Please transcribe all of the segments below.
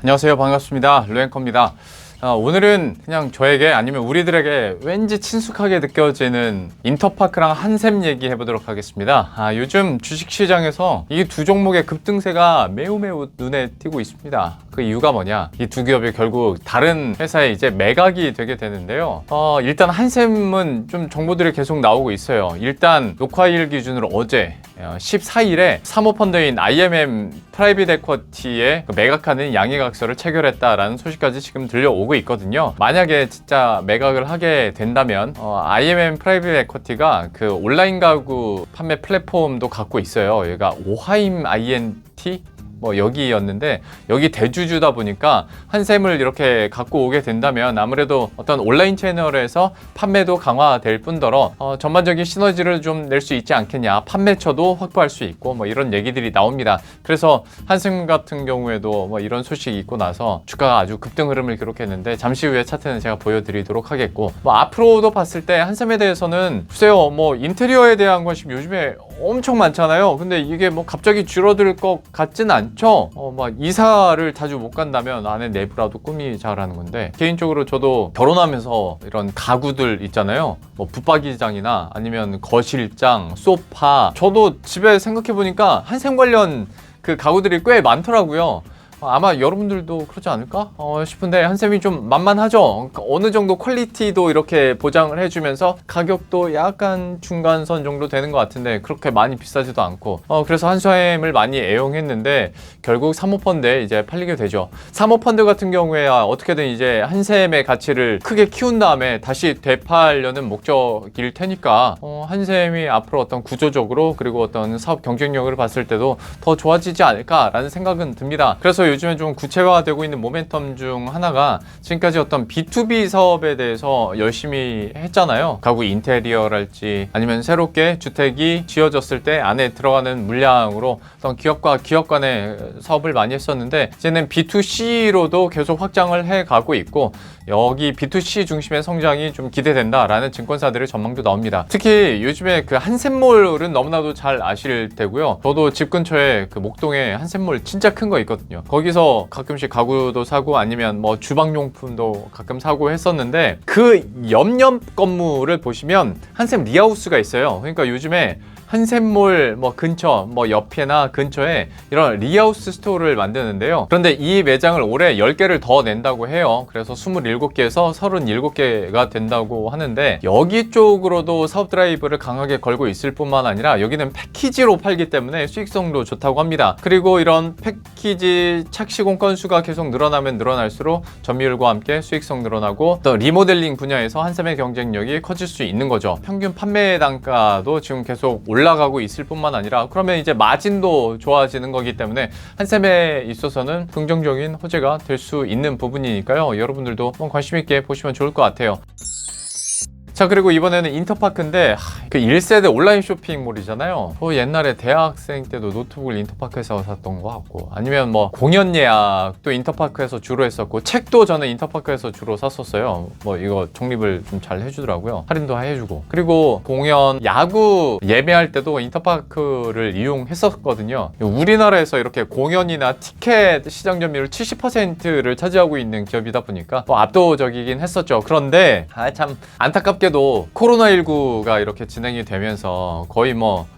안녕하세요. 반갑습니다. 루앵커입니다. 오늘은 그냥 저에게 아니면 우리들에게 왠지 친숙하게 느껴지는 인터파크랑 한샘 얘기해 보도록 하겠습니다. 요즘 주식시장에서 이 두 종목의 급등세가 매우 눈에 띄고 있습니다. 그 이유가 뭐냐? 이 두 기업이 결국 다른 회사에 이제 매각이 되게 되는데요. 일단 한샘은 좀 정보들이 계속 나오고 있어요. 일단 녹화일 기준으로 어제 14일에 사모펀드인 IMM 프라이빗 에쿼티에 매각하는 양해각서를 체결했다라는 소식까지 지금 들려오고 있거든요. 만약에 진짜 매각을 하게 된다면 IMM 프라이빗 에쿼티가 그 온라인 가구 판매 플랫폼도 갖고 있어요. 얘가 오하임 INT 여기였는데 여기 대주주다 보니까 한샘을 이렇게 갖고 오게 된다면 아무래도 어떤 온라인 채널에서 판매도 강화될 뿐더러 전반적인 시너지를 좀 낼 수 있지 않겠냐, 판매처도 확보할 수 있고 이런 얘기들이 나옵니다. 그래서 한샘 같은 경우에도 이런 소식이 있고 나서 주가가 아주 급등 흐름을 기록했는데 잠시 후에 차트는 제가 보여드리도록 하겠고, 앞으로도 봤을 때 한샘에 대해서는 글쎄요, 인테리어에 대한 관심이 요즘에 엄청 많잖아요. 근데 이게 갑자기 줄어들 것 같진 않죠. 이사를 자주 못 간다면 안에 내부라도 꾸미 자라는 건데, 개인적으로 저도 결혼하면서 이런 가구들 있잖아요. 붙박이장이나 아니면 거실장, 소파, 저도 집에 생각해 보니까 한샘 관련 그 가구들이 꽤 많더라고요. 아마 여러분들도 그렇지 않을까 싶은데 한샘이 좀 만만하죠. 어느 정도 퀄리티도 이렇게 보장을 해주면서 가격도 약간 중간선 정도 되는 것 같은데 그렇게 많이 비싸지도 않고, 그래서 한샘을 많이 애용했는데 결국 사모펀드에 이제 팔리게 되죠. 사모펀드 같은 경우에야 어떻게든 이제 한샘의 가치를 크게 키운 다음에 다시 되팔려는 목적일 테니까 한샘이 앞으로 어떤 구조적으로 그리고 어떤 사업 경쟁력을 봤을 때도 더 좋아지지 않을까라는 생각은 듭니다. 그래서 요즘에 좀 구체화되고 있는 모멘텀 중 하나가 지금까지 어떤 B2B 사업에 대해서 열심히 했잖아요. 가구 인테리어랄지 아니면 새롭게 주택이 지어졌을 때 안에 들어가는 물량으로 어떤 기업과 기업 간의 사업을 많이 했었는데 이제는 B2C로도 계속 확장을 해가고 있고, 여기 B2C 중심의 성장이 좀 기대된다라는 증권사들의 전망도 나옵니다. 특히 요즘에 그 한샘몰은 너무나도 잘 아실 테고요. 저도 집 근처에 그 목동에 한샘몰 진짜 큰 거 있거든요. 거기서 가끔씩 가구도 사고 아니면 주방용품도 가끔 사고 했었는데, 그 옆 건물을 보시면 한샘 리하우스가 있어요. 그러니까 요즘에 한샘몰 근처 옆에나 근처에 이런 리하우스 스토어를 만드는데요. 그런데 이 매장을 올해 10개를 더 낸다고 해요. 그래서 27개에서 37개가 된다고 하는데, 여기 쪽으로도 사업 드라이브를 강하게 걸고 있을 뿐만 아니라 여기는 패키지로 팔기 때문에 수익성도 좋다고 합니다. 그리고 이런 패키지 착시공 건수가 계속 늘어나면 늘어날수록 점유율과 함께 수익성 늘어나고 또 리모델링 분야에서 한샘의 경쟁력이 커질 수 있는 거죠. 평균 판매 단가도 지금 계속 올라가고 있을 뿐만 아니라 그러면 이제 마진도 좋아지는 거기 때문에 한샘에 있어서는 긍정적인 호재가 될 수 있는 부분이니까요. 여러분들도 관심 있게 보시면 좋을 것 같아요. 자, 그리고 이번에는 인터파크인데 그 1세대 온라인 쇼핑몰이잖아요. 옛날에 대학생 때도 노트북을 인터파크에서 샀던 것 같고, 아니면 공연 예약도 인터파크에서 주로 했었고, 책도 저는 인터파크에서 주로 샀었어요. 이거 적립을 좀 잘 해주더라고요. 할인도 해주고. 그리고 공연, 야구 예매할 때도 인터파크를 이용했었거든요. 우리나라에서 이렇게 공연이나 티켓 시장 점유율 70%를 차지하고 있는 기업이다 보니까 압도적이긴 했었죠. 그런데 참 안타깝게 코로나19가 이렇게 진행이 되면서 거의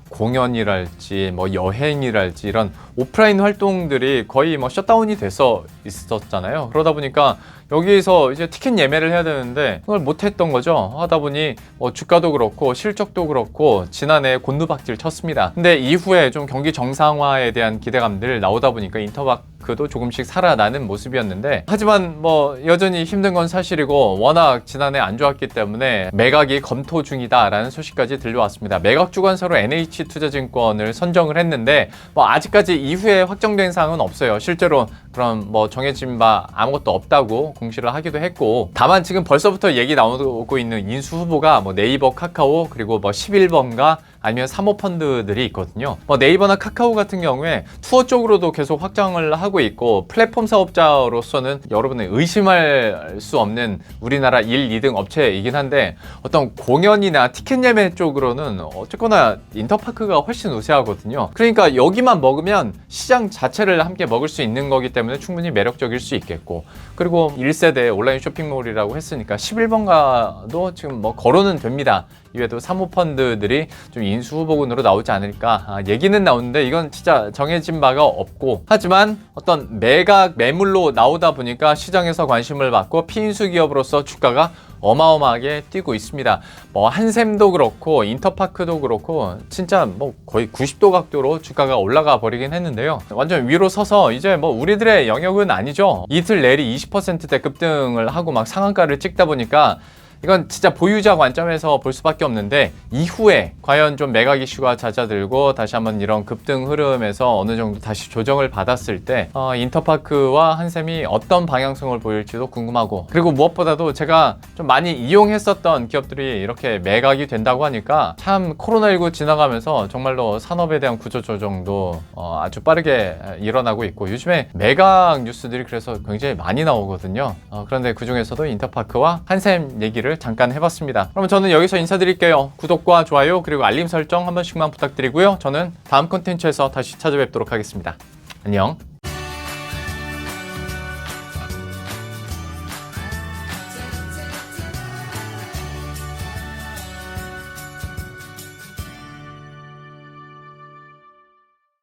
공연이랄지 여행이랄지 이런 오프라인 활동들이 거의 셧다운이 돼서 있었잖아요. 그러다 보니까 여기서 이제 티켓 예매를 해야 되는데 그걸 못했던 거죠. 하다 보니 주가도 그렇고 실적도 그렇고 지난해 곤두박질 쳤습니다. 근데 이후에 좀 경기 정상화에 대한 기대감들 나오다 보니까 인터파크도 조금씩 살아나는 모습이었는데, 하지만 여전히 힘든 건 사실이고 워낙 지난해 안 좋았기 때문에 매각이 검토 중이다라는 소식까지 들려왔습니다. 매각 주관사로 NH투자증권을 선정을 했는데 아직까지 이후에 확정된 사항은 없어요. 실제로 그런 정해진 바 아무것도 없다고 공시를 하기도 했고, 다만 지금 벌써부터 얘기 나오고 있는 인수 후보가 네이버, 카카오 그리고 11번가 아니면 사모펀드들이 있거든요. 뭐 네이버나 카카오 같은 경우에 투어 쪽으로도 계속 확장을 하고 있고 플랫폼 사업자로서는 여러분의 의심할 수 없는 우리나라 1, 2등 업체이긴 한데 어떤 공연이나 티켓 예매 쪽으로는 어쨌거나 인터파크가 훨씬 우세하거든요. 그러니까 여기만 먹으면 시장 자체를 함께 먹을 수 있는 거기 때문에 충분히 매력적일 수 있겠고, 그리고 1세대 온라인 쇼핑몰이라고 했으니까 11번가도 지금 뭐 거론은 됩니다. 이외에도 사모펀드들이 좀 인수 후보군으로 나오지 않을까 얘기는 나오는데 이건 진짜 정해진 바가 없고, 하지만 어떤 매각 매물로 나오다 보니까 시장에서 관심을 받고 피인수 기업으로서 주가가 어마어마하게 뛰고 있습니다. 뭐 한샘도 그렇고 인터파크도 그렇고 진짜 뭐 거의 90도 각도로 주가가 올라가 버리긴 했는데요. 완전 위로 서서 이제 뭐 우리들의 영역은 아니죠. 이틀 내리 20%대 급등을 하고 막 상한가를 찍다 보니까 이건 진짜 보유자 관점에서 볼 수밖에 없는데, 이후에 과연 좀 매각 이슈가 잦아들고 다시 한번 이런 급등 흐름에서 어느 정도 다시 조정을 받았을 때 인터파크와 한샘이 어떤 방향성을 보일지도 궁금하고, 그리고 무엇보다도 제가 좀 많이 이용했었던 기업들이 이렇게 매각이 된다고 하니까 참 코로나19 지나가면서 정말로 산업에 대한 구조조정도 아주 빠르게 일어나고 있고, 요즘에 매각 뉴스들이 그래서 굉장히 많이 나오거든요. 그런데 그 중에서도 인터파크와 한샘 얘기를 잠깐 해봤습니다. 그럼 저는 여기서 인사드릴게요. 구독과 좋아요 그리고 알림 설정 한 번씩만 부탁드리고요. 저는 다음 콘텐츠에서 다시 찾아뵙도록 하겠습니다. 안녕.